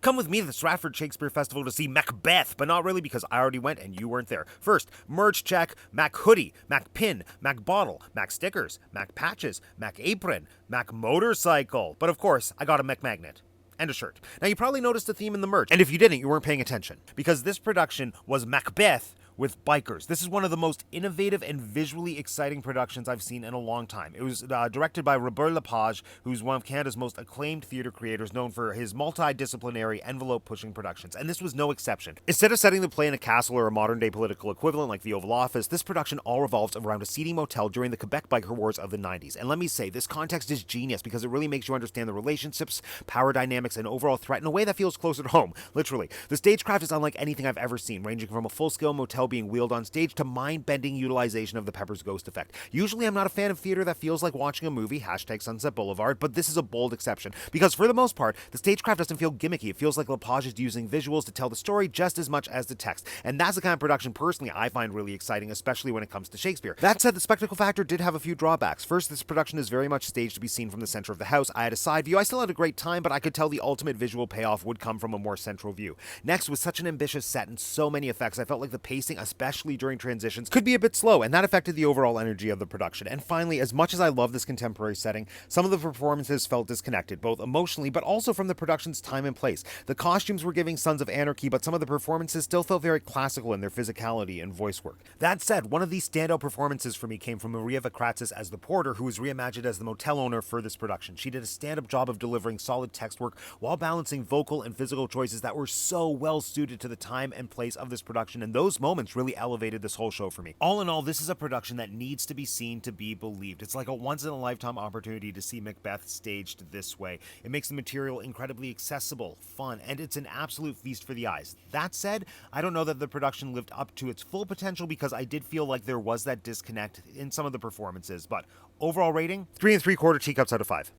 come with me to the Stratford Shakespeare Festival to see MacBeth, but not really because I already went and you weren't there. First, merch check, Mac hoodie, Mac pin, Mac bottle, Mac stickers, Mac patches, Mac apron, Mac motorcycle. But of course, I got a Mac magnet. And a shirt. Now, you probably noticed a theme in the merch, and if you didn't, you weren't paying attention. Because this production was MacBeth with bikers. This is one of the most innovative and visually exciting productions I've seen in a long time. It was directed by LePage, who's one of Canada's most acclaimed theatre creators, known for his multidisciplinary, envelope-pushing productions, and this was no exception. Instead of setting the play in a castle or a modern-day political equivalent like the Oval Office, this production all revolves around a seedy motel during the Quebec biker wars of the 90s. And let me say, this context is genius because it really makes you understand the relationships, power dynamics, and overall threat in a way that feels closer to home, literally. The stagecraft is unlike anything I've ever seen, ranging from a full-scale motel being wheeled on stage to mind-bending utilization of the Pepper's Ghost effect. Usually I'm not a fan of theater that feels like watching a movie, #Sunset Boulevard, but this is a bold exception, because for the most part, the stagecraft doesn't feel gimmicky. It feels like LePage is using visuals to tell the story just as much as the text, and that's the kind of production personally I find really exciting, especially when it comes to Shakespeare. That said, the spectacle factor did have a few drawbacks. First, this production is very much staged to be seen from the center of the house. I had a side view. I still had a great time, but I could tell the ultimate visual payoff would come from a more central view. Next, with such an ambitious set and so many effects, I felt like the pacing, especially during transitions, could be a bit slow, and that affected the overall energy of the production. And finally, as much as I love this contemporary setting, some of the performances felt disconnected, both emotionally but also from the production's time and place. The costumes were giving Sons of Anarchy, but some of the performances still felt very classical in their physicality and voice work. That said, one of these standout performances for me came from Maria Vakratzis as the porter, who was reimagined as the motel owner for this production. She did a stand-up job of delivering solid text work while balancing vocal and physical choices that were so well suited to the time and place of this production, and those moments really elevated this whole show for me. All in all, this is a production that needs to be seen to be believed. It's like a once-in-a-lifetime opportunity to see MacBeth staged this way. It makes the material incredibly accessible, fun, and it's an absolute feast for the eyes. That said, I don't know that the production lived up to its full potential because I did feel like there was that disconnect in some of the performances, but overall rating, 3 3/4 teacups out of 5.